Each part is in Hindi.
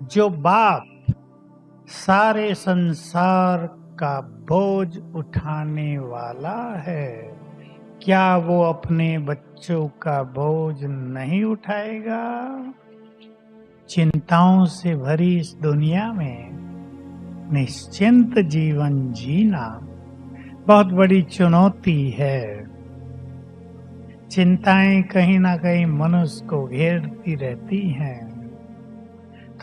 जो बाप सारे संसार का बोझ उठाने वाला है, क्या वो अपने बच्चों का बोझ नहीं उठाएगा? चिंताओं से भरी इस दुनिया में निश्चिंत जीवन जीना बहुत बड़ी चुनौती है। चिंताएं कहीं ना कहीं मनुष्य को घेरती रहती हैं।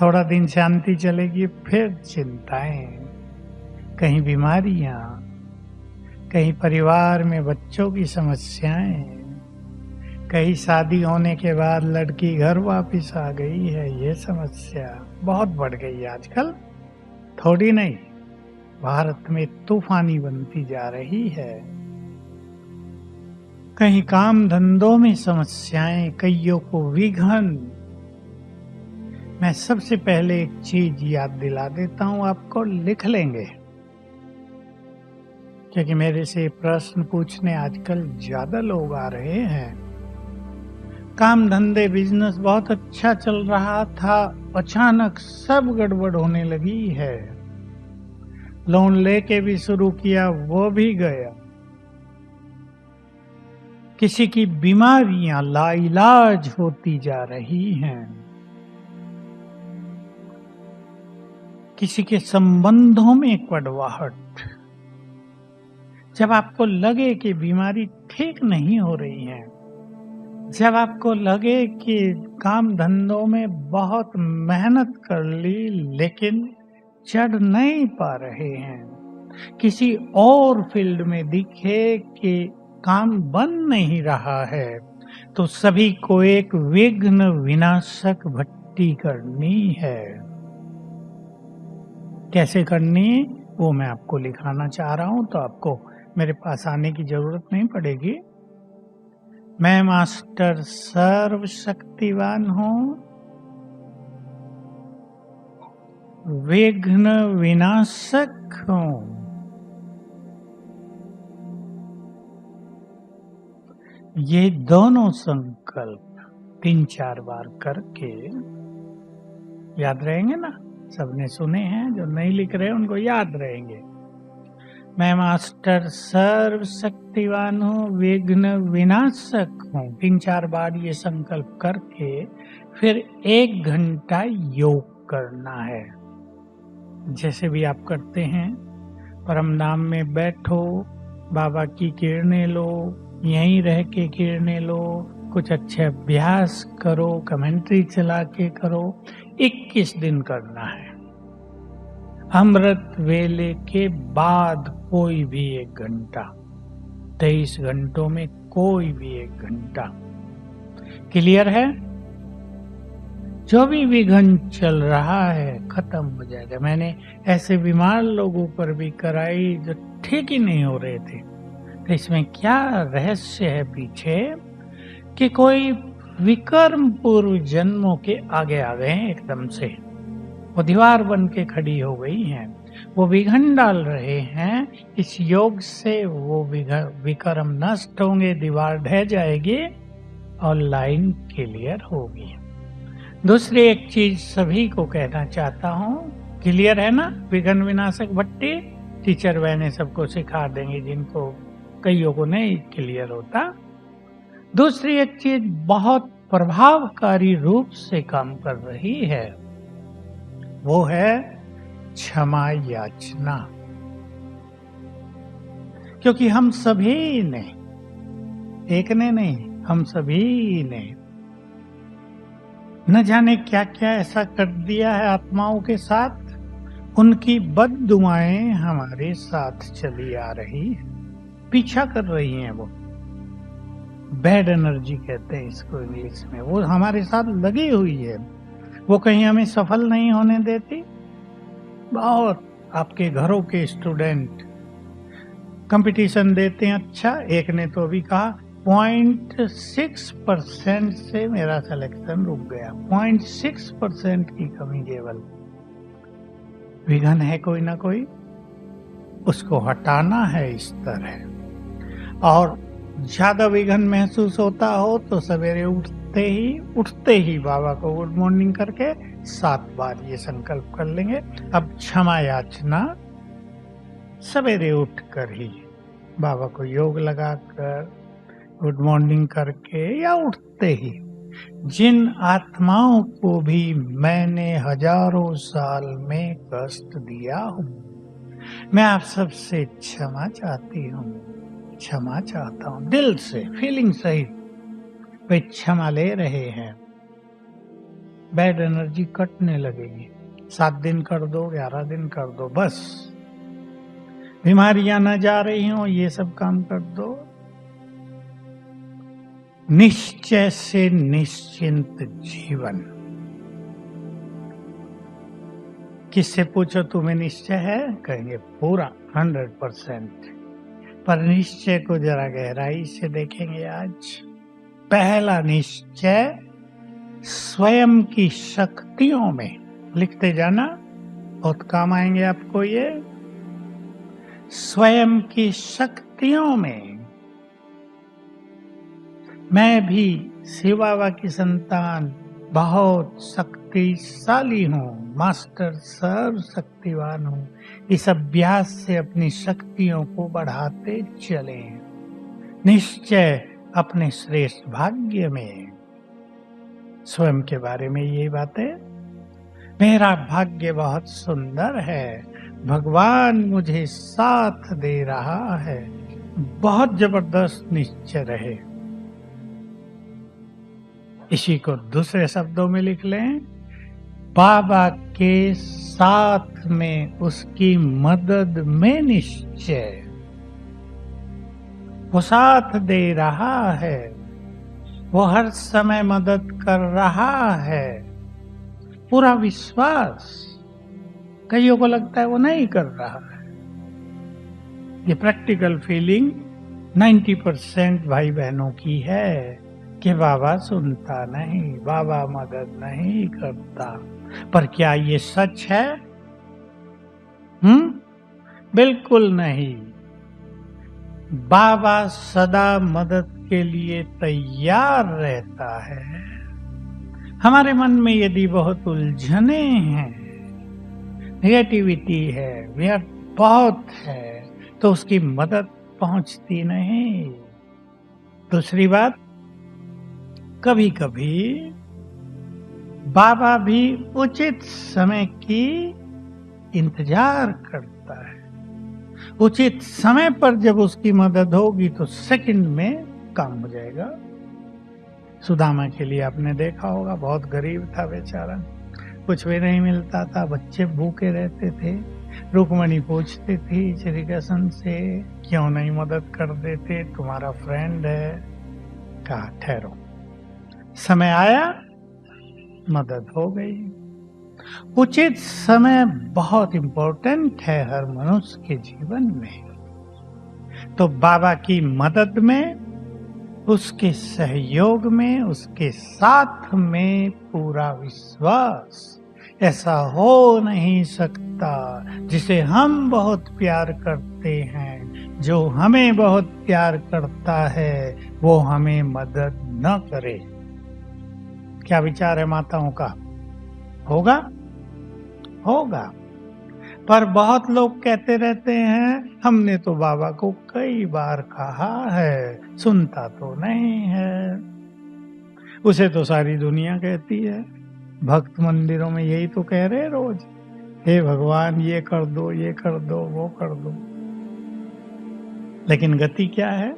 थोड़ा दिन शांति चलेगी, फिर चिंताएं, कहीं बीमारियां, कहीं परिवार में बच्चों की समस्याएं, कहीं शादी होने के बाद लड़की घर वापस आ गई है, ये समस्या बहुत बढ़ गई आजकल। थोड़ी नहीं, भारत में तूफानी बनती जा रही है। कहीं काम धंधों में समस्याएं, कईयों को विघ्न। मैं सबसे पहले एक चीज याद दिला देता हूं आपको, लिख लेंगे, क्योंकि मेरे से प्रश्न पूछने आजकल ज्यादा लोग आ रहे हैं। काम धंधे बिजनेस बहुत अच्छा चल रहा था, अचानक सब गड़बड़ होने लगी है। लोन लेके भी शुरू किया, वो भी गया। किसी की बीमारियां लाइलाज होती जा रही हैं। किसी के संबंधों में कड़वाहट। जब आपको लगे कि बीमारी ठीक नहीं हो रही है, जब आपको लगे कि काम धंधों में बहुत मेहनत कर ली लेकिन चढ़ नहीं पा रहे हैं, किसी और फील्ड में दिखे कि काम बन नहीं रहा है, तो सभी को एक विघ्न विनाशक भट्टी करनी है। कैसे करनी, वो मैं आपको लिखाना चाह रहा हूं, तो आपको मेरे पास आने की जरूरत नहीं पड़ेगी। मैं मास्टर सर्वशक्तिवान हूं, विघ्न विनाशक हूं। ये दोनों संकल्प 3-4 बार करके याद रहेंगे ना? सबने सुने हैं, जो नहीं लिख रहे उनको याद रहेंगे। मैं मास्टर सर्वशक्तिवान हूँ, विघ्न विनाशक हूँ। 3-4 बार ये संकल्प करके फिर 1 घंटा योग करना है। जैसे भी आप करते हैं, परम धाम में बैठो, बाबा की किरणें लो, यहीं रह के किरणें लो, कुछ अच्छे अभ्यास करो, कमेंट्री चला के करो। 21 दिन करना है। अमृत वेले के बाद कोई भी 1 घंटा, 23 घंटों में कोई भी 1 घंटा। क्लियर है? जो भी विघ्न चल रहा है खत्म हो जाएगा। मैंने ऐसे बीमार लोगों पर भी कराई जो ठीक ही नहीं हो रहे थे। तो इसमें क्या रहस्य है पीछे, कि कोई विकर्म पूर्व जन्मों के आगे आ गए हैं एकदम से। वो दीवार बन के खड़ी हो गई हैं, वो विघ्न डाल रहे हैं। इस योग से वो विकर्म नष्ट होंगे, दीवार ढह जाएगी और लाइन क्लियर होगी। दूसरी एक चीज सभी को कहना चाहता हूँ, क्लियर है ना? विघ्न विनाशक भट्टी टीचर बहने सबको सिखा देंगे, जिनको कईयों को नहीं क्लियर होता। दूसरी एक चीज बहुत प्रभावकारी रूप से काम कर रही है, वो है क्षमा याचना। क्योंकि हम सभी ने, एक ने नहीं, हम सभी ने न जाने क्या क्या ऐसा कर दिया है आत्माओं के साथ। उनकी बद्दुआएं हमारे साथ चली आ रही है, पीछा कर रही हैं। वो बैड एनर्जी कहते हैं इसको इंग्लिश में। वो हमारे साथ लगी हुई है, वो कहीं हमें सफल नहीं होने देती। बहुत आपके घरों के स्टूडेंट कंपटीशन देते हैं। अच्छा, एक ने तो अभी कहा 0.6% से मेरा सिलेक्शन रुक गया। 0.6% की कमी केवल। विघ्न है कोई ना कोई, उसको हटाना है इस तरह। और ज्यादा विघ्न महसूस होता हो तो सवेरे उठते ही बाबा को गुड मॉर्निंग करके 7 बार ये संकल्प कर लेंगे। अब क्षमा याचना सवेरे उठकर ही बाबा को योग लगाकर, गुड मॉर्निंग करके या उठते ही, जिन आत्माओं को भी मैंने हजारों साल में कष्ट दिया हूं, मैं आप सबसे क्षमा चाहती हूँ, क्षमा चाहता हूँ। दिल से, फीलिंग सहित वे क्षमा ले रहे हैं। बैड एनर्जी कटने लगेगी। 7 दिन कर दो, 11 दिन कर दो, बस बीमारियां न जा रही हो, ये सब काम कर दो। निश्चय से निश्चिंत जीवन। किससे पूछो तुम्हें निश्चय है, कहेंगे पूरा 100%। पर निश्चय को जरा गहराई से देखेंगे आज। पहला निश्चय स्वयं की शक्तियों में, लिखते जाना, बहुत काम आएंगे आपको ये। स्वयं की शक्तियों में मैं भी शिव बाबा की संतान बहुत शक्तिशाली हूँ, मास्टर सर्व शक्तिवान हूँ। इस अभ्यास से अपनी शक्तियों को बढ़ाते चले। निश्चय अपने श्रेष्ठ भाग्य में, स्वयं के बारे में ये बातें, मेरा भाग्य बहुत सुंदर है, भगवान मुझे साथ दे रहा है। बहुत जबरदस्त निश्चय रहे। इसी को दूसरे शब्दों में लिख लें, बाबा के साथ में, उसकी मदद में निश्चय। वो साथ दे रहा है, वो हर समय मदद कर रहा है, पूरा विश्वास। कईयों को लगता है वो नहीं कर रहा है। ये प्रैक्टिकल फीलिंग 90% भाई बहनों की है कि बाबा सुनता नहीं, बाबा मदद नहीं करता। पर क्या ये सच है? बिल्कुल नहीं। बाबा सदा मदद के लिए तैयार रहता है। हमारे मन में यदि बहुत उलझने हैं, नेगेटिविटी है, व्यर्थ बहुत है, तो उसकी मदद पहुंचती नहीं। दूसरी बात, कभी कभी बाबा भी उचित समय की इंतजार करता है। उचित समय पर जब उसकी मदद होगी तो सेकंड में काम हो जाएगा। सुदामा के लिए आपने देखा होगा, बहुत गरीब था बेचारा, कुछ भी नहीं मिलता था, बच्चे भूखे रहते थे। रुक्मणी पूछती थी श्री कृष्ण से, क्यों नहीं मदद कर देते, तुम्हारा फ्रेंड है। कहा ठहरो, समय आया, मदद हो गई। उचित समय बहुत इंपॉर्टेंट है हर मनुष्य के जीवन में। तो बाबा की मदद में, उसके सहयोग में, उसके साथ में पूरा विश्वास। ऐसा हो नहीं सकता जिसे हम बहुत प्यार करते हैं, जो हमें बहुत प्यार करता है, वो हमें मदद न करे। क्या विचार है माताओं का? होगा? होगा। पर बहुत लोग कहते रहते हैं, हमने तो बाबा को कई बार कहा है, सुनता तो नहीं है। उसे तो सारी दुनिया कहती है। भक्त मंदिरों में यही तो कह रहे रोज, हे भगवान ये कर दो, ये कर दो, वो कर दो। लेकिन गति क्या है?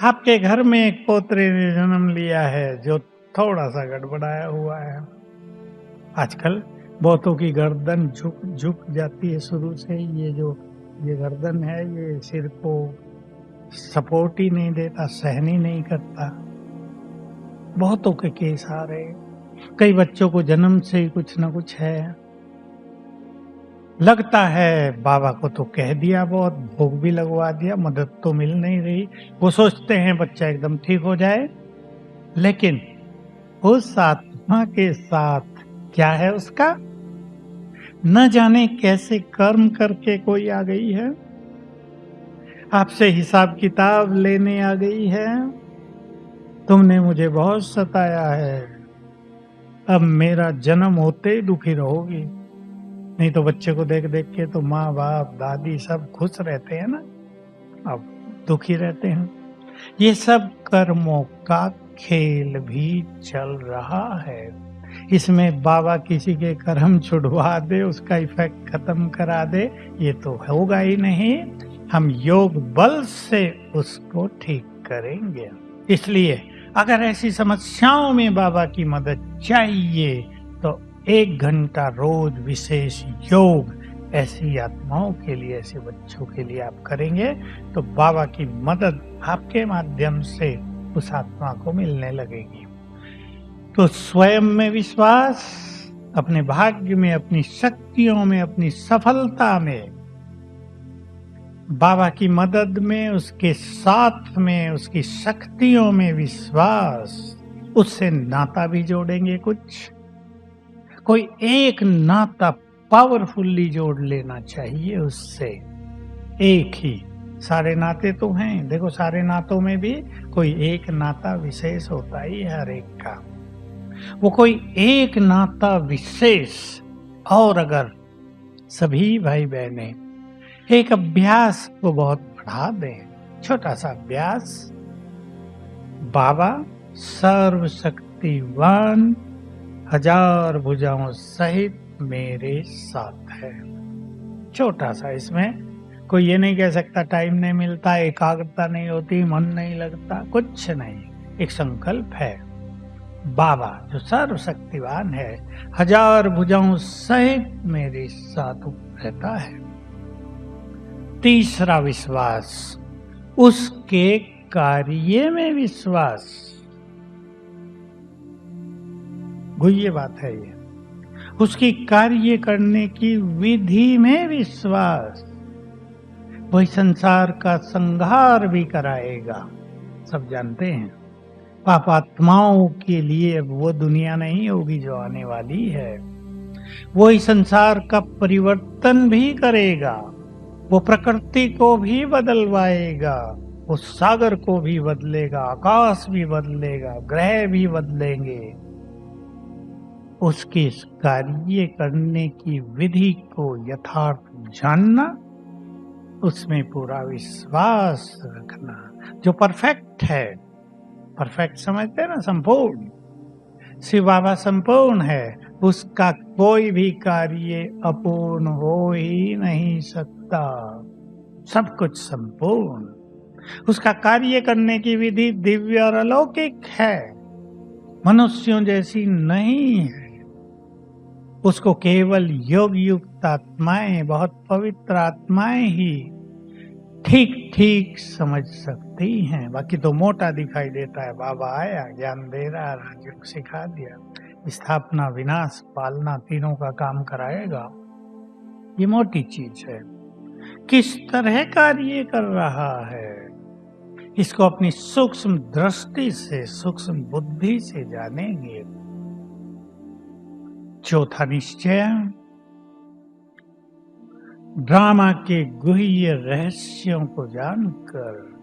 आपके घर में एक पोतरे ने जन्म लिया है जो थोड़ा सा गड़बड़ाया हुआ है। आजकल बहुतों की गर्दन झुक जाती है शुरू से। ये गर्दन है, ये सिर को सपोर्ट ही नहीं देता, सहन ही नहीं करता। बहुतों के केस आ रहे। कई बच्चों को जन्म से ही कुछ न कुछ है। लगता है बाबा को तो कह दिया, बहुत भोग भी लगवा दिया, मदद तो मिल नहीं रही। वो सोचते हैं बच्चा एकदम ठीक हो जाए, लेकिन उस आत्मा के साथ क्या है उसका? न जाने कैसे कर्म करके कोई आ गई है, आपसे हिसाब किताब लेने आ गई है। तुमने मुझे बहुत सताया है, अब मेरा जन्म होते ही दुखी रहोगी। नहीं तो बच्चे को देख देख के तो माँ बाप दादी सब खुश रहते हैं ना, अब दुखी रहते हैं। ये सब कर्मों का खेल भी चल रहा है। इसमें बाबा किसी के कर्म छुड़वा दे, उसका इफेक्ट खत्म करा दे, ये तो होगा ही नहीं। हम योग बल से उसको ठीक करेंगे। इसलिए अगर ऐसी समस्याओं में बाबा की मदद चाहिए तो 1 घंटा रोज विशेष योग ऐसी आत्माओं के लिए, ऐसे बच्चों के लिए आप करेंगे तो बाबा की मदद आपके माध्यम से उस आत्मा को मिलने लगेगी। तो स्वयं में विश्वास, अपने भाग्य में, अपनी शक्तियों में, अपनी सफलता में, बाबा की मदद में, उसके साथ में, उसकी शक्तियों में विश्वास, उससे नाता भी जोड़ेंगे। कोई एक नाता पावरफुल्ली जोड़ लेना चाहिए उससे, एक ही। सारे नाते तो हैं, देखो सारे नातों में भी कोई एक नाता विशेष होता ही है हर एक का। वो कोई एक नाता विशेष, और अगर सभी भाई बहनें एक अभ्यास को बहुत बढ़ा दें, छोटा सा अभ्यास, बाबा सर्वशक्तिवान 1000 भुजाओं सहित मेरे साथ है। छोटा सा, इसमें कोई ये नहीं कह सकता टाइम नहीं मिलता, एकाग्रता नहीं होती, मन नहीं लगता, कुछ नहीं। एक संकल्प है, बाबा जो सर्वशक्तिवान है 1000 भुजाओं सहित मेरे साथ रहता है। तीसरा विश्वास, उसके कार्य में विश्वास। गुह्य बात है ये। उसकी कार्य करने की विधि में विश्वास। वही संसार का संहार भी कराएगा, सब जानते हैं। पापात्माओं के लिए अब वो दुनिया नहीं होगी जो आने वाली है। वही संसार का परिवर्तन भी करेगा, वो प्रकृति को भी बदलवाएगा, वो सागर को भी बदलेगा, आकाश भी बदलेगा, ग्रह भी बदलेंगे। उसके कार्य करने की विधि को यथार्थ जानना, उसमें पूरा विश्वास रखना। जो परफेक्ट है, परफेक्ट समझते हैं ना, संपूर्ण, शिव बाबा संपूर्ण है, उसका कोई भी कार्य अपूर्ण हो ही नहीं सकता। सब कुछ संपूर्ण। उसका कार्य करने की विधि दिव्य और अलौकिक है, मनुष्यों जैसी नहीं है। उसको केवल योग युक्त आत्माएं, बहुत पवित्र आत्माएं ही ठीक ठीक समझ सकती हैं। बाकी तो मोटा दिखाई देता है। बाबा आया, ज्ञान दे रहा, राजयोग सिखा दिया, स्थापना विनाश पालना तीनों का काम कराएगा, ये मोटी चीज है। किस तरह कार्य कर रहा है, इसको अपनी सूक्ष्म दृष्टि से, सूक्ष्म बुद्धि से जानेंगे। चौथा निश्चय, ड्रामा के गुह्य रहस्यों को जानकर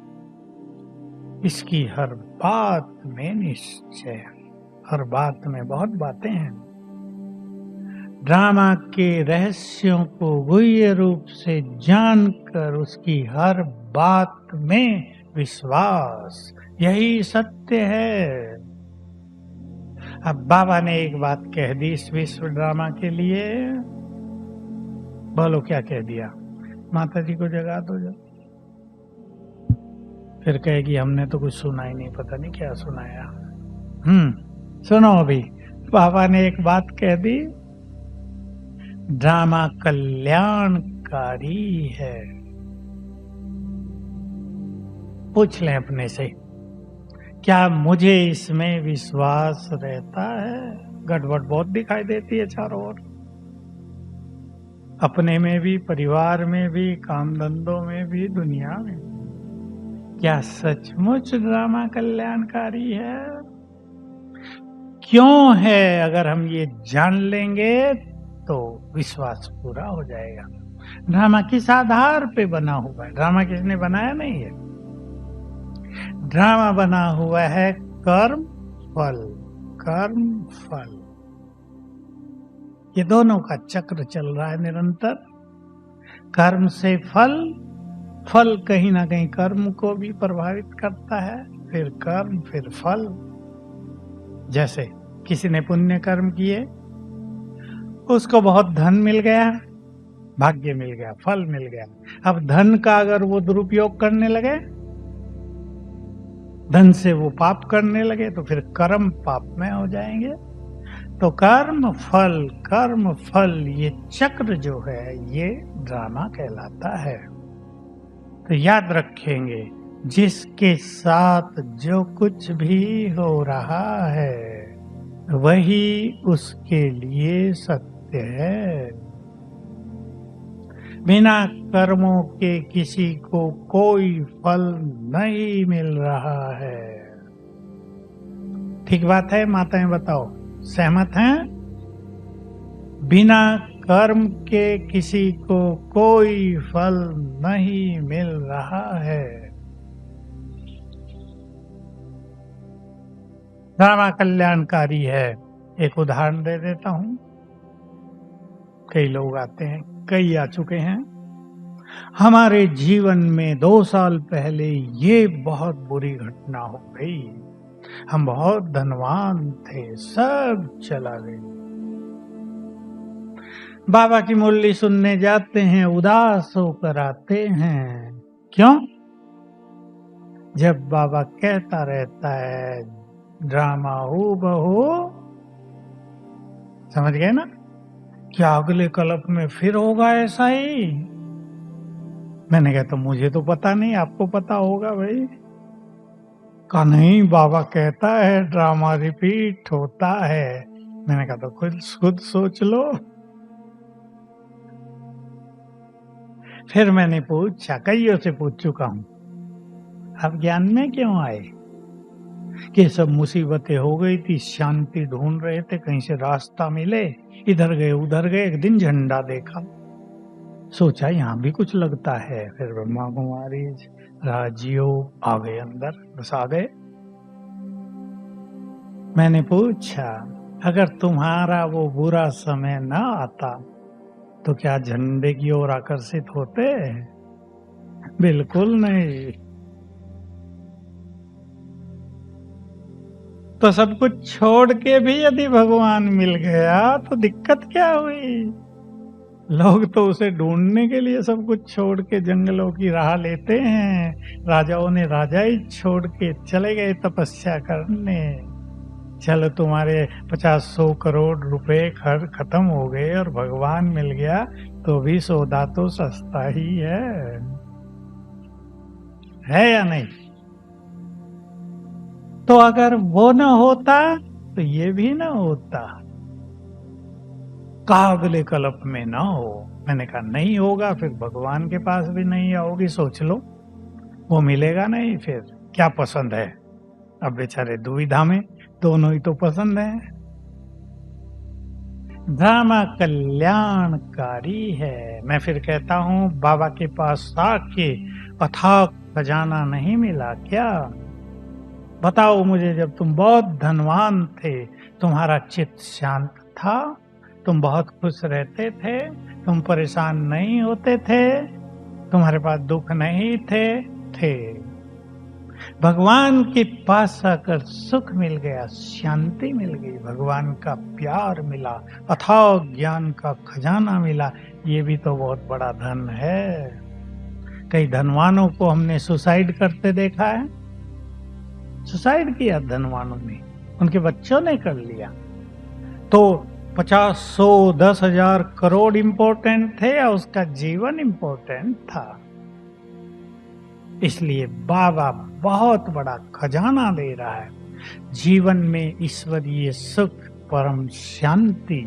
इसकी हर बात में निश्चय। हर बात में बहुत बातें हैं। ड्रामा के रहस्यों को गुह्य रूप से जानकर उसकी हर बात में विश्वास, यही सत्य है। अब बाबा ने एक बात कह दी इस विश्व ड्रामा के लिए, बोलो क्या कह दिया? माता जी को जगा दो जब। फिर कहेगी हमने तो कुछ सुना ही नहीं, पता नहीं क्या सुनाया। सुनो अभी, बाबा ने एक बात कह दी, ड्रामा कल्याणकारी है। पूछ लें अपने से, क्या मुझे इसमें विश्वास रहता है? गड़बड़ बहुत दिखाई देती है चारों ओर, अपने में भी, परिवार में भी, काम धंधों में भी, दुनिया में। क्या सचमुच ड्रामा कल्याणकारी है? क्यों है? अगर हम ये जान लेंगे तो विश्वास पूरा हो जाएगा। ड्रामा किस आधार पे बना हुआ है? ड्रामा किसने बनाया नहीं है। ड्रामा बना हुआ है कर्म फल, कर्म फल। ये दोनों का चक्र चल रहा है निरंतर। कर्म से फल, फल कहीं ना कहीं कर्म को भी प्रभावित करता है, फिर कर्म फिर फल। जैसे किसी ने पुण्य कर्म किए, उसको बहुत धन मिल गया, भाग्य मिल गया, फल मिल गया। अब धन का अगर वो दुरुपयोग करने लगे, धन से वो पाप करने लगे, तो फिर कर्म पाप में हो जाएंगे। तो कर्म फल ये चक्र जो है ये ड्रामा कहलाता है। तो याद रखेंगे, जिसके साथ जो कुछ भी हो रहा है वही उसके लिए सत्य है। बिना कर्मों के किसी को कोई फल नहीं मिल रहा है। ठीक बात है माताएं, बताओ, सहमत हैं? बिना कर्म के किसी को कोई फल नहीं मिल रहा है। ड्रामा कल्याणकारी है। एक उदाहरण दे देता हूं। कई लोग आते हैं, कई आ चुके हैं। हमारे जीवन में 2 साल पहले ये बहुत बुरी घटना हो गई, हम बहुत धनवान थे, सब चला गया। बाबा की मुरली सुनने जाते हैं, उदास होकर आते हैं। क्यों? जब बाबा कहता रहता है ड्रामा हो बहो, समझ गए ना? क्या अगले कल्प में फिर होगा ऐसा ही? मैंने कहा तो मुझे तो पता नहीं, आपको पता होगा भाई। कहा नहीं, बाबा कहता है ड्रामा रिपीट होता है। मैंने कहा तो खुद सोच लो। फिर मैंने पूछा, कईयों से पूछ चुका हूं, आप ज्ञान में क्यों आए? कि सब मुसीबतें हो गई थी, शांति ढूंढ रहे थे, कहीं से रास्ता मिले, इधर गए उधर गए, एक दिन झंडा देखा, सोचा यहां भी कुछ लगता है। फिर ब्रह्मा कुमारी राजयोग आ गए अंदर, बस आ गए। मैंने पूछा, अगर तुम्हारा वो बुरा समय ना आता तो क्या झंडे की ओर आकर्षित होते? बिल्कुल नहीं। तो सब कुछ छोड़ के भी यदि भगवान मिल गया तो दिक्कत क्या हुई? लोग तो उसे ढूंढने के लिए सब कुछ छोड़ के जंगलों की राह लेते हैं। राजाओं ने राजाई छोड़ के चले गए तपस्या करने। चलो तुम्हारे 50-100 करोड़ रुपए खत्म हो गए और भगवान मिल गया तो भी सौदा तो सस्ता ही है या नहीं? तो अगर वो न होता तो ये भी न होता। कहा अगले कल्प में ना हो। मैंने कहा नहीं होगा, फिर भगवान के पास भी नहीं आओगी, सोच लो, वो मिलेगा नहीं, फिर क्या पसंद है? अब बेचारे दुविधा में, दोनों ही तो पसंद है। ड्रामा कल्याणकारी है। मैं फिर कहता हूं, बाबा के पास आके अथाह खजाना नहीं मिला क्या? बताओ मुझे, जब तुम बहुत धनवान थे, तुम्हारा चित्त शांत था, तुम बहुत खुश रहते थे, तुम परेशान नहीं होते थे, तुम्हारे पास दुख नहीं थे। भगवान के पास आकर सुख मिल गया, शांति मिल गई, भगवान का प्यार मिला, अथाह ज्ञान का खजाना मिला। ये भी तो बहुत बड़ा धन है। कई धनवानों को हमने सुसाइड करते देखा है। सुसाइड किया धनवानों ने, उनके बच्चों ने कर लिया। तो 50-100 10,000 करोड़ इंपॉर्टेंट थे या उसका जीवन इंपॉर्टेंट था? इसलिए बाबा बहुत बड़ा खजाना दे रहा है। जीवन में ईश्वरीय सुख, परम शांति,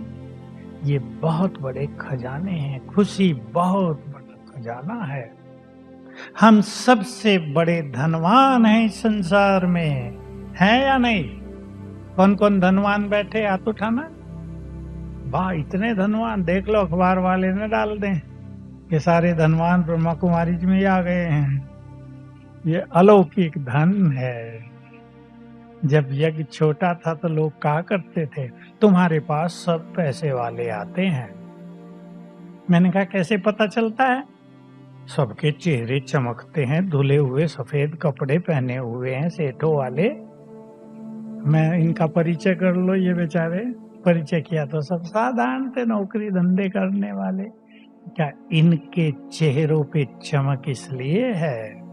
ये बहुत बड़े खजाने हैं। खुशी बहुत बड़ा खजाना है। हम सबसे बड़े धनवान हैं इस संसार में, हैं या नहीं? कौन कौन धनवान बैठे, हाथ उठाना। वाह, इतने धनवान, देख लो अखबार वाले ने डाल दें कि सारे धनवान ब्रह्मा कुमारी जी में आ गए हैं। ये अलौकिक धन है। जब यज्ञ छोटा था तो लोग कहा करते थे तुम्हारे पास सब पैसे वाले आते हैं। मैंने कहा कैसे पता चलता है? सबके चेहरे चमकते हैं, धुले हुए सफेद कपड़े पहने हुए हैं सेठों वाले। मैं इनका परिचय कर लो, ये बेचारे परिचय किया तो सब साधारण थे, नौकरी धंधे करने वाले। क्या इनके चेहरों पे चमक इसलिए है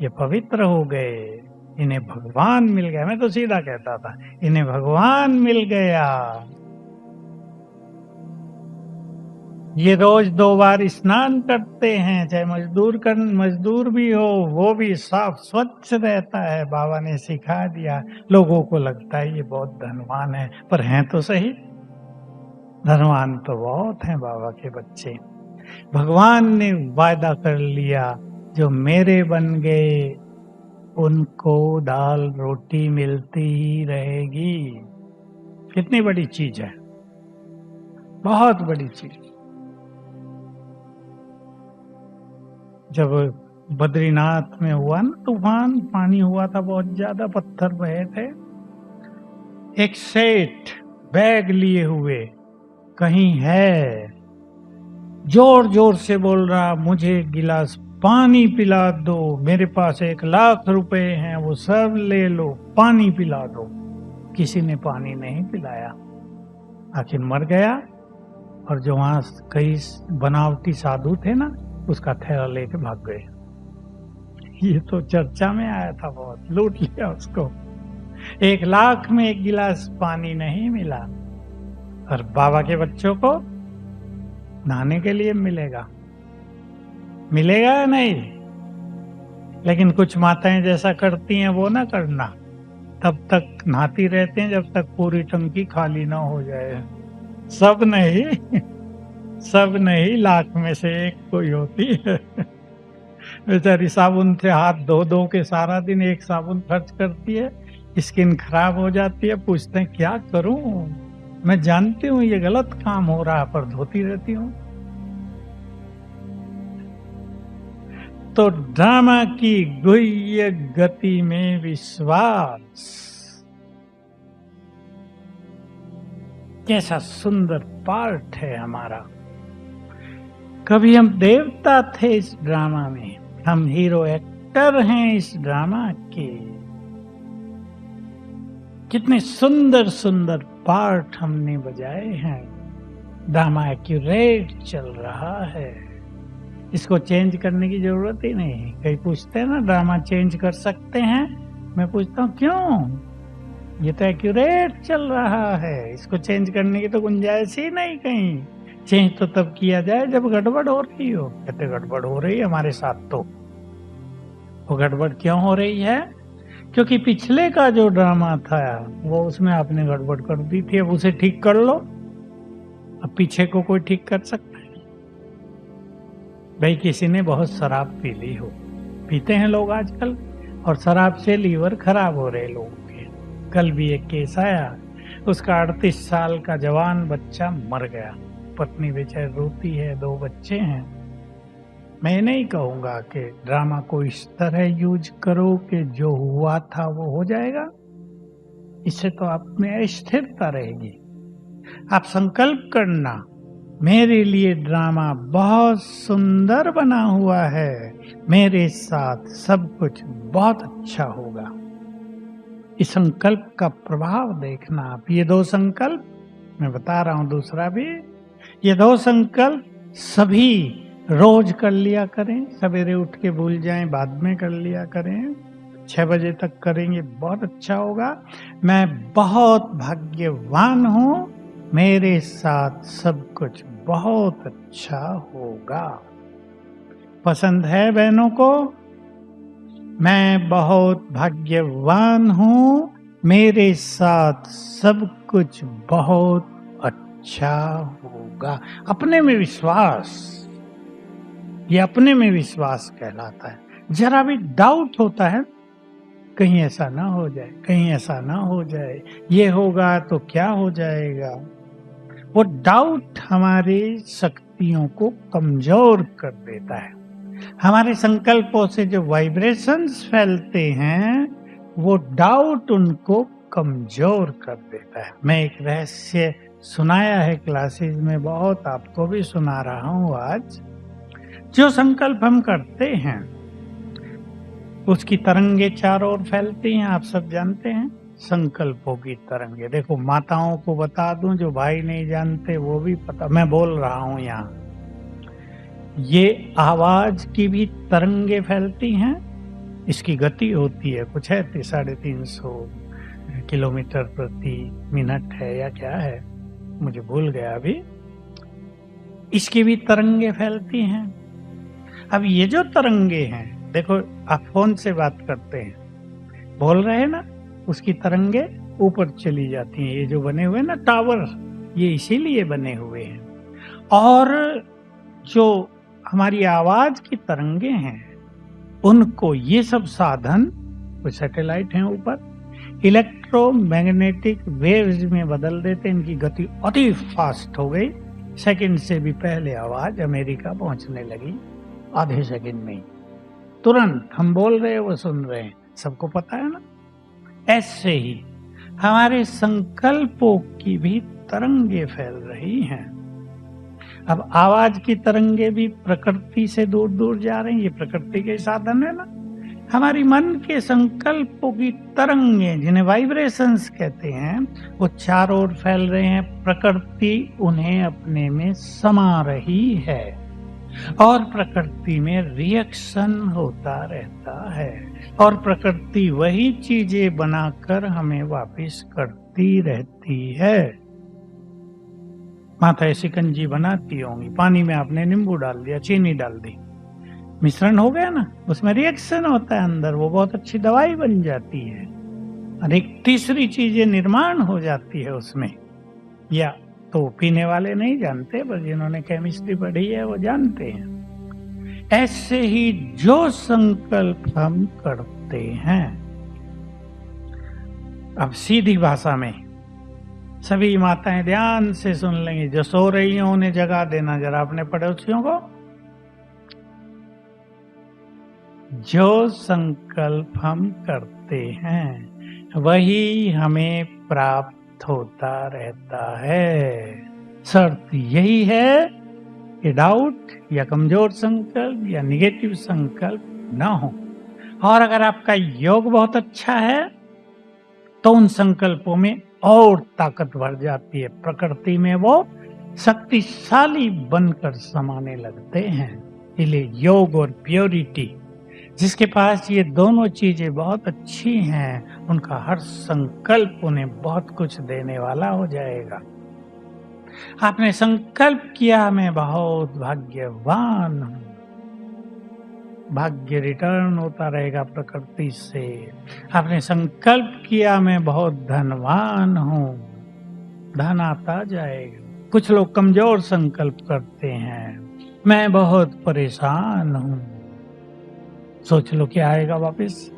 ये पवित्र हो गए, इन्हें भगवान मिल गया। मैं तो सीधा कहता था इन्हें भगवान मिल गया। ये रोज 2 बार स्नान करते हैं, चाहे मजदूर भी हो वो भी साफ स्वच्छ रहता है। बाबा ने सिखा दिया। लोगों को लगता है ये बहुत धनवान है, पर हैं तो सही, धनवान तो बहुत हैं बाबा के बच्चे। भगवान ने वायदा कर लिया जो मेरे बन गए उनको दाल रोटी मिलती ही रहेगी। कितनी बड़ी चीज है, बहुत बड़ी चीज। जब बद्रीनाथ में हुआ ना तूफान, पानी हुआ था, बहुत ज्यादा पत्थर बहे थे। एक सेठ बैग लिए हुए कहीं है, जोर जोर से बोल रहा मुझे गिलास पानी पिला दो, मेरे पास 1 लाख रुपए हैं, वो सब ले लो, पानी पिला दो। किसी ने पानी नहीं पिलाया, आखिर मर गया। और जो वहां कई बनावटी साधु थे ना, उसका थैला लेके भाग गए। ये तो चर्चा में आया था, बहुत लूट लिया उसको। 1 लाख में 1 गिलास पानी नहीं मिला। और बाबा के बच्चों को नहाने के लिए मिलेगा या नहीं? लेकिन कुछ माताएं जैसा करती हैं वो ना करना, तब तक नहाती रहते हैं जब तक पूरी टंकी खाली ना हो जाए। सब नहीं, लाख में से एक कोई होती है। बेचारी साबुन से हाथ धो के सारा दिन एक साबुन खर्च करती है, स्किन खराब हो जाती है। पूछते हैं क्या करूं, मैं जानती हूँ ये गलत काम हो रहा है, पर धोती रहती हूँ। तो ड्रामा की गुह्य गति में विश्वास, कैसा सुंदर पार्ट है हमारा। कभी हम देवता थे इस ड्रामा में, हम हीरो एक्टर हैं इस ड्रामा के। कितने सुंदर सुंदर पार्ट हमने बजाए हैं। ड्रामा एक्यूरेट चल रहा है, इसको चेंज करने की जरूरत ही नहीं। कई पूछते हैं ना ड्रामा चेंज कर सकते हैं, मैं पूछता हूँ क्यों? ये तो एक्यूरेट चल रहा है, इसको चेंज करने की तो गुंजाइश ही नहीं कहीं। चेंज तो तब किया जाए जब गड़बड़ हो रही हो। कहते गड़बड़ हो रही है हमारे साथ, तो वो गड़बड़ क्यों हो रही है? क्योंकि पिछले का जो ड्रामा था वो उसमें आपने गड़बड़ कर दी थी, अब उसे ठीक कर लो। अब पीछे को कोई ठीक कर सकता है? भाई किसी ने बहुत शराब पी ली हो, पीते हैं लोग आजकल, और शराब से लीवर खराब हो रहे लोगों के। कल भी एक केस आया, उसका 38 साल का जवान बच्चा मर गया, पत्नी बेचारी रोती है, 2 बच्चे हैं। मैं नहीं कहूंगा कि ड्रामा को इस तरह यूज करो कि जो हुआ था वो हो जाएगा, इससे तो आप में अस्थिरता रहेगी। आप संकल्प करना मेरे लिए ड्रामा बहुत सुंदर बना हुआ है, मेरे साथ सब कुछ बहुत अच्छा होगा। इस संकल्प का प्रभाव देखना आप। ये 2 संकल्प मैं बता रहा हूं, दूसरा भी, ये 2 संकल्प सभी रोज कर लिया करें। सवेरे उठ के भूल जाएं, बाद में कर लिया करें। 6 बजे तक करेंगे, बहुत अच्छा होगा। मैं बहुत भाग्यवान हूं, मेरे साथ सब कुछ बहुत अच्छा होगा। पसंद है बहनों को? मैं बहुत भाग्यवान हूं, मेरे साथ सब कुछ बहुत अच्छा होगा। अपने में विश्वास, ये अपने में विश्वास कहलाता है। जरा भी डाउट होता है, कहीं ऐसा ना हो जाए, कहीं ऐसा ना हो जाए, ये होगा तो क्या हो जाएगा। वो डाउट हमारी शक्तियों को कमजोर कर देता है। हमारे संकल्पों से जो वाइब्रेशंस फैलते हैं वो डाउट उनको कमजोर कर देता है। मैं एक रहस्य सुनाया है क्लासेस में, बहुत आपको भी सुना रहा हूं आज। जो संकल्प हम करते हैं उसकी तरंगे चारों ओर फैलती हैं, आप सब जानते हैं। संकल्पों की तरंगे, देखो माताओं को बता दूं, जो भाई नहीं जानते वो भी पता, मैं बोल रहा हूं यहाँ। ये आवाज की भी तरंगे फैलती हैं, इसकी गति होती है कुछ है 350 किलोमीटर प्रति मिनट है या क्या है, मुझे भूल गया अभी। इसकी भी तरंगे फैलती हैं। अब ये जो तरंगे हैं, देखो आप फोन से बात करते हैं, बोल रहे हैं ना, उसकी तरंगे ऊपर चली जाती हैं। ये जो बने हुए ना टावर, ये इसीलिए बने हुए हैं। और जो हमारी आवाज की तरंगे हैं, उनको ये सब साधन, कुछ सैटेलाइट हैं ऊपर, इलेक्ट्रोमैग्नेटिक वेव्स में बदल देते। इनकी गति अति फास्ट हो गई, सेकंड से भी पहले आवाज अमेरिका पहुंचने लगी, आधे सेकंड में ही। तुरंत हम बोल रहे हैं वो सुन रहे हैं, सबको पता है ना। ऐसे ही हमारे संकल्पों की भी तरंगे फैल रही हैं। अब आवाज की तरंगे भी प्रकृति से दूर दूर जा रही हैं, ये प्रकृति के साधन है ना। हमारी मन के संकल्पों की तरंगे, जिन्हें वाइब्रेशंस कहते हैं, वो चारों ओर फैल रहे हैं। प्रकृति उन्हें अपने में समा रही है और प्रकृति में रिएक्शन होता रहता है, और प्रकृति वही चीजें बनाकर हमें वापस करती रहती है। माता शिकंजी बनाती होंगी, पानी में आपने नींबू डाल दिया, चीनी डाल दी, मिश्रण हो गया ना, उसमें रिएक्शन होता है अंदर, वो बहुत अच्छी दवाई बन जाती है। और एक तीसरी चीजें निर्माण हो जाती है उसमें, या तो पीने वाले नहीं जानते, पर जिन्होंने केमिस्ट्री पढ़ी है वो जानते हैं। ऐसे ही जो संकल्प हम करते हैं, अब सीधी भाषा में सभी माताएं ध्यान से सुन लेंगी, जो सो रही हैं उन्हें जगा देना जरा अपने पड़ोसियों को। जो संकल्प हम करते हैं वही हमें प्राप्त होता रहता है। शर्त यही है कि डाउट या कमजोर संकल्प या निगेटिव संकल्प ना हो। और अगर आपका योग बहुत अच्छा है तो उन संकल्पों में और ताकत बढ़ जाती है, प्रकृति में वो शक्तिशाली बनकर समाने लगते हैं। इसलिए योग और प्योरिटी, जिसके पास ये दोनों चीजें बहुत अच्छी हैं, उनका हर संकल्प उन्हें बहुत कुछ देने वाला हो जाएगा। आपने संकल्प किया मैं बहुत भाग्यवान हूं, भाग्य रिटर्न होता रहेगा प्रकृति से। आपने संकल्प किया मैं बहुत धनवान हूं, धन आता जाएगा। कुछ लोग कमजोर संकल्प करते हैं, मैं बहुत परेशान हूं, सोच लो क्या आएगा वापस,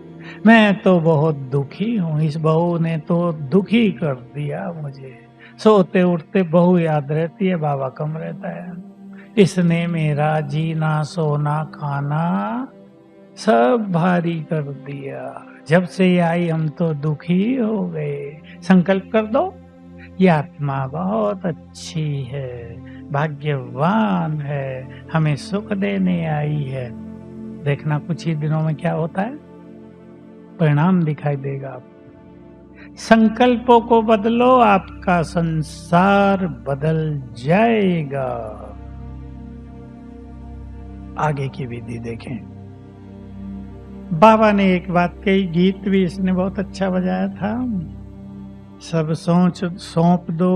मैं तो बहुत दुखी हूं, इस बहू ने तो दुखी कर दिया मुझे, सोते उठते बहू याद रहती है, बाबा कम रहता है, इसने मेरा जीना सोना खाना सब भारी कर दिया, जब से ये आई हम तो दुखी हो गए। संकल्प कर दो, ये आत्मा बहुत अच्छी है, भाग्यवान है, हमें सुख देने आई है। देखना कुछ ही दिनों में क्या होता है, परिणाम दिखाई देगा। आप संकल्पों को बदलो, आपका संसार बदल जाएगा। आगे की विधि देखें। बाबा ने एक बात कही, गीत भी इसने बहुत अच्छा बजाया था, सब सौंप दो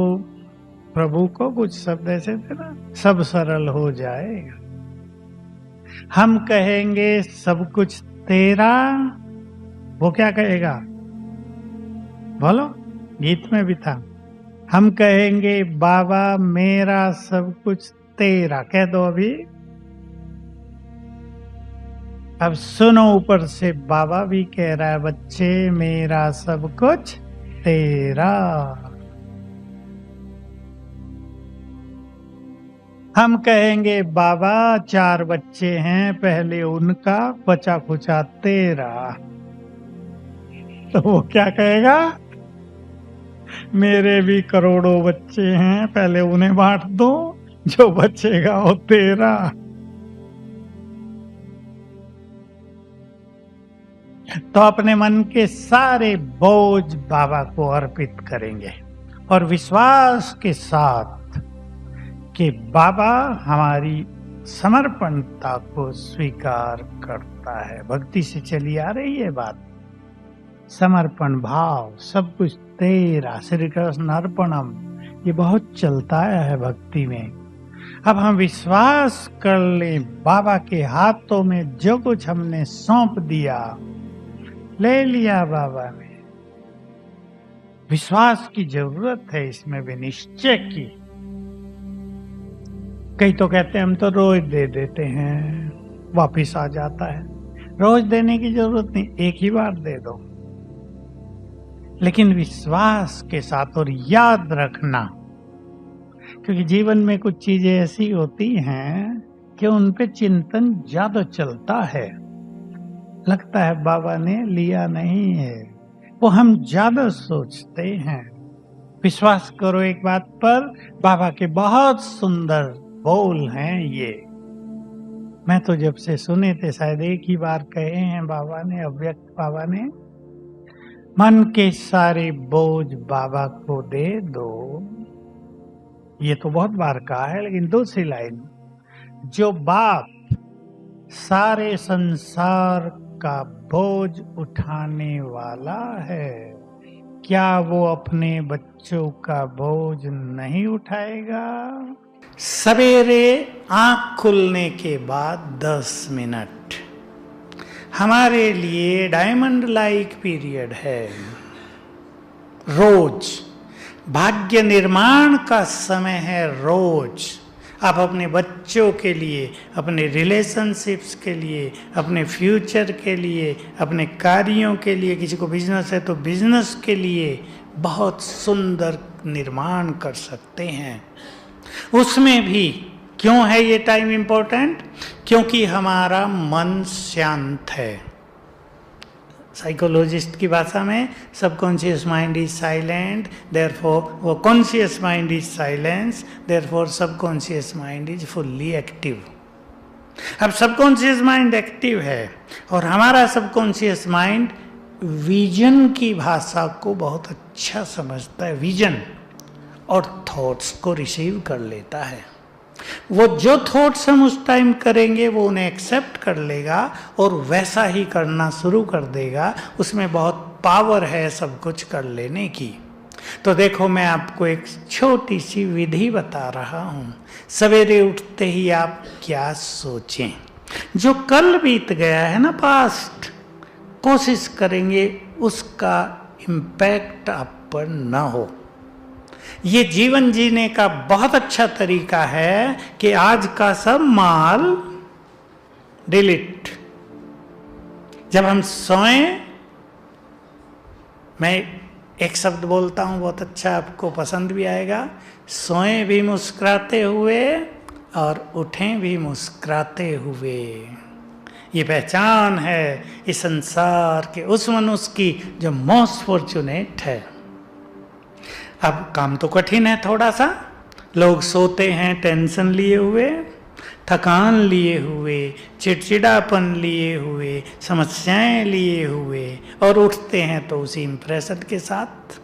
प्रभु को, कुछ शब्द ऐसे थे ना, सब सरल हो जाएगा। हम कहेंगे सब कुछ तेरा, वो क्या कहेगा, बोलो, गीत में भी था, हम कहेंगे बाबा मेरा सब कुछ तेरा, कह दो अभी। अब सुनो, ऊपर से बाबा भी कह रहा है, बच्चे मेरा सब कुछ तेरा। हम कहेंगे बाबा 4 बच्चे हैं, पहले उनका, बचा खुचा तेरा। तो वो क्या कहेगा, मेरे भी करोड़ों बच्चे हैं, पहले उन्हें बांट दो, जो बचेगा वो तेरा। तो अपने मन के सारे बोझ बाबा को अर्पित करेंगे और विश्वास के साथ कि बाबा हमारी समर्पणता को स्वीकार करता है। भक्ति से चली आ रही है बात, समर्पण भाव, सब कुछ तेरा, श्री कृष्ण अर्पणम, ये बहुत चलता है भक्ति में। अब हम विश्वास कर ले, बाबा के हाथों में जो कुछ हमने सौंप दिया, ले लिया बाबा ने। विश्वास की जरूरत है इसमें भी, निश्चय की। कई तो कहते हैं हम तो रोज दे देते हैं, वापिस आ जाता है। रोज देने की जरूरत नहीं, एक ही बार दे दो, लेकिन विश्वास के साथ। और याद रखना, क्योंकि जीवन में कुछ चीजें ऐसी होती हैं कि उन पे चिंतन ज्यादा चलता है, लगता है बाबा ने लिया नहीं है, वो हम ज्यादा सोचते हैं। विश्वास करो एक बात पर, बाबा के बहुत सुंदर बोल हैं ये। मैं तो जब से सुने थे, शायद एक ही बार कहे हैं बाबा ने, अव्यक्त बाबा ने, मन के सारे बोझ बाबा को दे दो। ये तो बहुत बार कहा है, लेकिन दूसरी लाइन, जो बाप सारे संसार का बोझ उठाने वाला है, क्या वो अपने बच्चों का बोझ नहीं उठाएगा? सवेरे आंख खुलने के बाद 10 मिनट हमारे लिए डायमंड लाइक पीरियड है। रोज भाग्य निर्माण का समय है। रोज आप अपने बच्चों के लिए, अपने रिलेशनशिप्स के लिए, अपने फ्यूचर के लिए, अपने कार्यों के लिए, किसी को बिजनेस है तो बिजनेस के लिए बहुत सुंदर निर्माण कर सकते हैं। उसमें भी क्यों है ये टाइम इंपॉर्टेंट? क्योंकि हमारा मन शांत है। साइकोलॉजिस्ट की भाषा में subconscious mind is silent, therefore वो conscious mind is silence, therefore subconscious mind is fully active. अब सबकॉन्शियस माइंड एक्टिव है और हमारा सबकॉन्शियस माइंड विजन की भाषा को बहुत अच्छा समझता है। विजन और थॉट्स को रिसीव कर लेता है। वो जो थॉट्स हम उस टाइम करेंगे वो उन्हें एक्सेप्ट कर लेगा और वैसा ही करना शुरू कर देगा। उसमें बहुत पावर है सब कुछ कर लेने की। तो देखो, मैं आपको एक छोटी सी विधि बता रहा हूँ। सवेरे उठते ही आप क्या सोचें? जो कल बीत गया है ना, पास्ट, कोशिश करेंगे उसका इम्पैक्ट आप पर ना हो। ये जीवन जीने का बहुत अच्छा तरीका है कि आज का सब माल डिलीट। जब हम सोएं, मैं एक शब्द बोलता हूं बहुत अच्छा, आपको पसंद भी आएगा। सोएं भी मुस्कुराते हुए और उठें भी मुस्कुराते हुए। ये पहचान है इस संसार के उस मनुष्य की जो मोस्ट फॉर्चुनेट है। अब काम तो कठिन है थोड़ा सा। लोग सोते हैं टेंशन लिए हुए, थकान लिए हुए, चिड़चिड़ापन लिए हुए, समस्याएं लिए हुए, और उठते हैं तो उसी इंप्रेशन के साथ।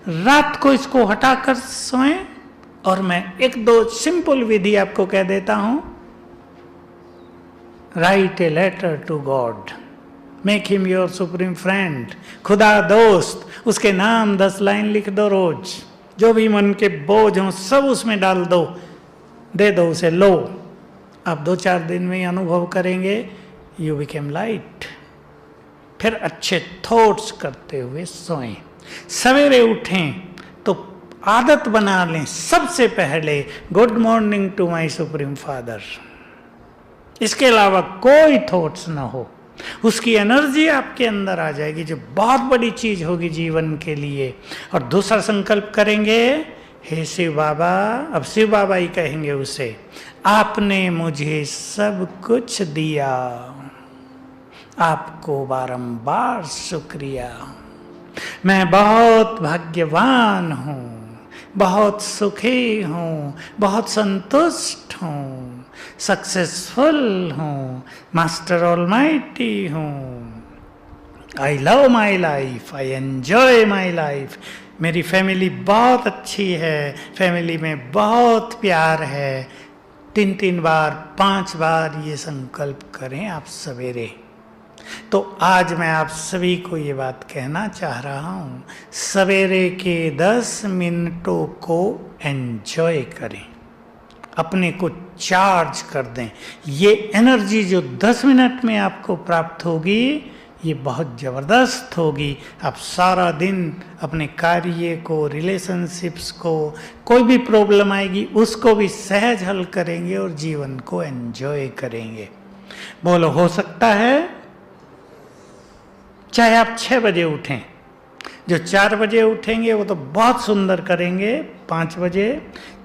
रात को इसको हटाकर सोएं। और मैं एक दो सिंपल विधि आपको कह देता हूं। Write a letter to God, make him your supreme friend. खुदा दोस्त, उसके नाम 10 लाइन लिख दो रोज। जो भी मन के बोझ हों सब उसमें डाल दो, दे दो उसे। लो, आप 2-4 दिन में ही अनुभव करेंगे, यू बिकेम लाइट। फिर अच्छे थॉट्स करते हुए सोएं। सवेरे उठें तो आदत बना लें, सबसे पहले good morning to my supreme father. इसके अलावा कोई थॉट्स ना हो। उसकी एनर्जी आपके अंदर आ जाएगी, जो बहुत बड़ी चीज होगी जीवन के लिए। और दूसरा संकल्प करेंगे, हे शिव बाबा, अब शिव बाबा ही कहेंगे उसे, आपने मुझे सब कुछ दिया, आपको बारंबार शुक्रिया। मैं बहुत भाग्यवान हूँ, बहुत सुखी हूँ, बहुत संतुष्ट हूँ, सक्सेसफुल हूँ, मास्टर ऑलमाइटी हूँ। I love my life, I enjoy my life. मेरी फैमिली बहुत अच्छी है, फैमिली में बहुत प्यार है। 3 बार 5 बार ये संकल्प करें आप सवेरे। तो आज मैं आप सभी को ये बात कहना चाह रहा हूँ, सवेरे के 10 मिनटों को एंजॉय करें, अपने को चार्ज कर दें। ये एनर्जी जो 10 मिनट में आपको प्राप्त होगी ये बहुत ज़बरदस्त होगी। आप सारा दिन अपने कार्य को, रिलेशनशिप्स को, कोई भी प्रॉब्लम आएगी उसको भी सहज हल करेंगे और जीवन को एंजॉय करेंगे। बोलो, हो सकता है? चाहे आप 6 बजे उठें, जो 4 बजे उठेंगे वो तो बहुत सुंदर करेंगे, 5 बजे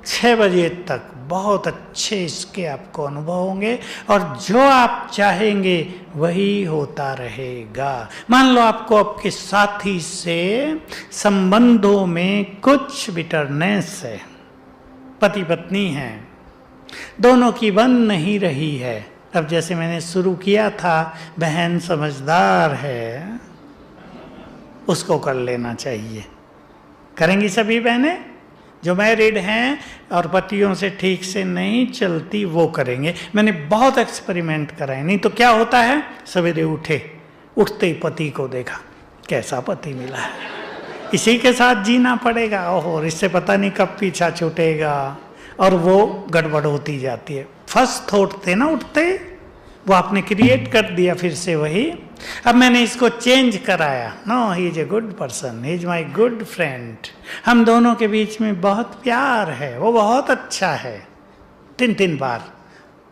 6 बजे तक बहुत अच्छे इसके आपको अनुभव होंगे और जो आप चाहेंगे वही होता रहेगा। मान लो आपको आपके साथी से संबंधों में कुछ बिटरनेस है, पति पत्नी हैं, दोनों की बन नहीं रही है। अब जैसे मैंने शुरू किया था, बहन समझदार है, उसको कर लेना चाहिए। करेंगी सभी बहनें? जो मैरिड हैं और पतियों से ठीक से नहीं चलती वो करेंगे। मैंने बहुत एक्सपेरिमेंट कराए। नहीं तो क्या होता है, सवेरे उठते ही पति को देखा, कैसा पति मिला है, इसी के साथ जीना पड़ेगा। ओहो, इससे पता नहीं कब पीछा छूटेगा, और वो गड़बड़ होती जाती है। फर्स्ट थॉट थे ना उठते, वो आपने क्रिएट कर दिया फिर से वही। अब मैंने इसको चेंज कराया। No, he is a good person, he is my good friend, हम दोनों के बीच में बहुत प्यार है, वो बहुत अच्छा है। 3 बार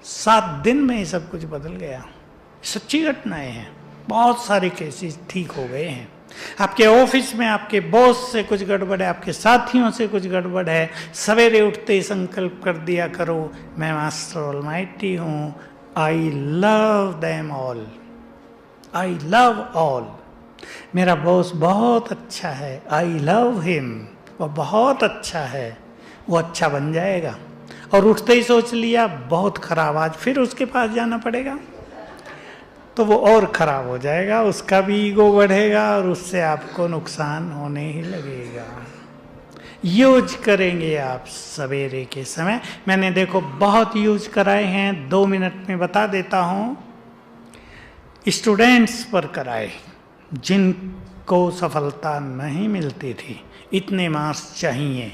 7 दिन में ही सब कुछ बदल गया। सच्ची घटनाएं हैं, बहुत सारे केसेस ठीक हो गए हैं। आपके ऑफिस में आपके बॉस से कुछ गड़बड़ है, आपके साथियों से कुछ गड़बड़ है, सवेरे उठते ही संकल्प कर दिया करो, मैं मास्टर ऑलमाइटी हूँ, I love them all, I love all. मेरा बॉस बहुत अच्छा है, आई लव हिम, वो बहुत अच्छा है, वो अच्छा बन जाएगा। और उठते ही सोच लिया बहुत खराब, आज फिर उसके पास जाना पड़ेगा, तो वो और खराब हो जाएगा, उसका भी ईगो बढ़ेगा और उससे आपको नुकसान होने ही लगेगा। यूज करेंगे आप सवेरे के समय। मैंने देखो बहुत यूज कराए हैं, 2 मिनट में बता देता हूँ। स्टूडेंट्स पर कराए जिनको सफलता नहीं मिलती थी, इतने मार्क्स चाहिए,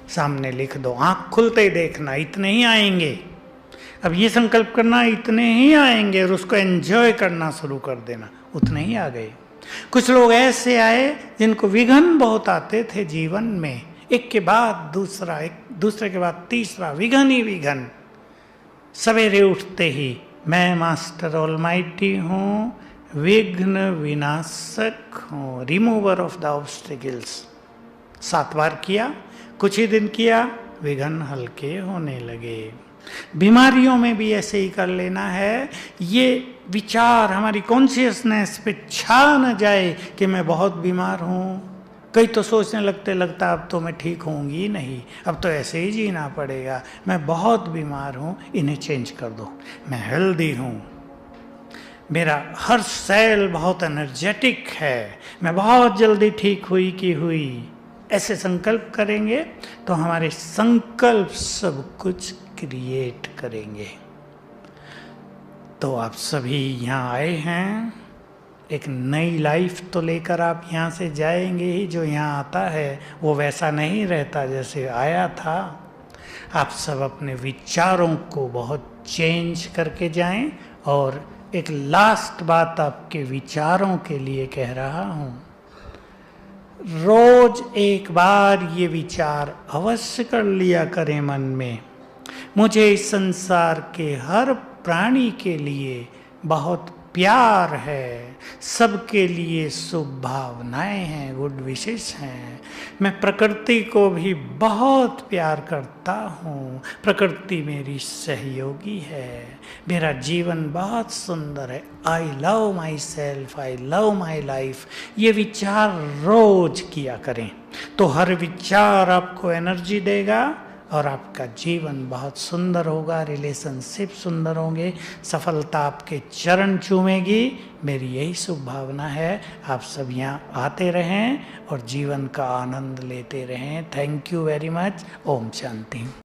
सामने लिख दो, आँख खुलते ही देखना, इतने ही आएंगे। अब ये संकल्प करना इतने ही आएंगे और उसको एंजॉय करना शुरू कर देना, उतने ही आ गए। कुछ लोग ऐसे आए जिनको विघ्न बहुत आते थे जीवन में, एक के बाद दूसरा, एक दूसरे के बाद तीसरा, विघ्न ही विघ्न। सवेरे उठते ही मैं मास्टर ऑलमाइटी हूँ, विघ्न विनाशक हूँ, रिमूवर ऑफ द ऑब्स्टिकल्स। 7 बार किया, कुछ ही दिन किया, विघ्न हल्के होने लगे। बीमारियों में भी ऐसे ही कर लेना है। ये विचार हमारी कॉन्शियसनेस पे छा न जाए कि मैं बहुत बीमार हूँ। कई तो सोचने लगता अब तो मैं ठीक होंगी नहीं, अब तो ऐसे ही जीना पड़ेगा, मैं बहुत बीमार हूँ, इन्हें चेंज कर दो। मैं हेल्दी हूँ, मेरा हर सेल बहुत एनर्जेटिक है, मैं बहुत जल्दी ठीक हुई की हुई। ऐसे संकल्प करेंगे तो हमारे संकल्प सब कुछ क्रिएट करेंगे। तो आप सभी यहाँ आए हैं, एक नई लाइफ तो लेकर आप यहाँ से जाएंगे ही। जो यहाँ आता है वो वैसा नहीं रहता जैसे आया था। आप सब अपने विचारों को बहुत चेंज करके जाएं। और एक लास्ट बात आपके विचारों के लिए कह रहा हूँ, रोज एक बार ये विचार अवश्य कर लिया करें मन में, मुझे इस संसार के हर प्राणी के लिए बहुत प्यार है, सबके लिए शुभ भावनाएं हैं, गुड विशेष हैं। मैं प्रकृति को भी बहुत प्यार करता हूँ, प्रकृति मेरी सहयोगी है, मेरा जीवन बहुत सुंदर है। I love my self, I love my life. ये विचार रोज किया करें तो हर विचार आपको एनर्जी देगा और आपका जीवन बहुत सुंदर होगा, रिलेशनशिप सुंदर होंगे, सफलता आपके चरण चूमेगी। मेरी यही शुभ भावना है। आप सब यहाँ आते रहें और जीवन का आनंद लेते रहें। Thank you very much. ओम शांति।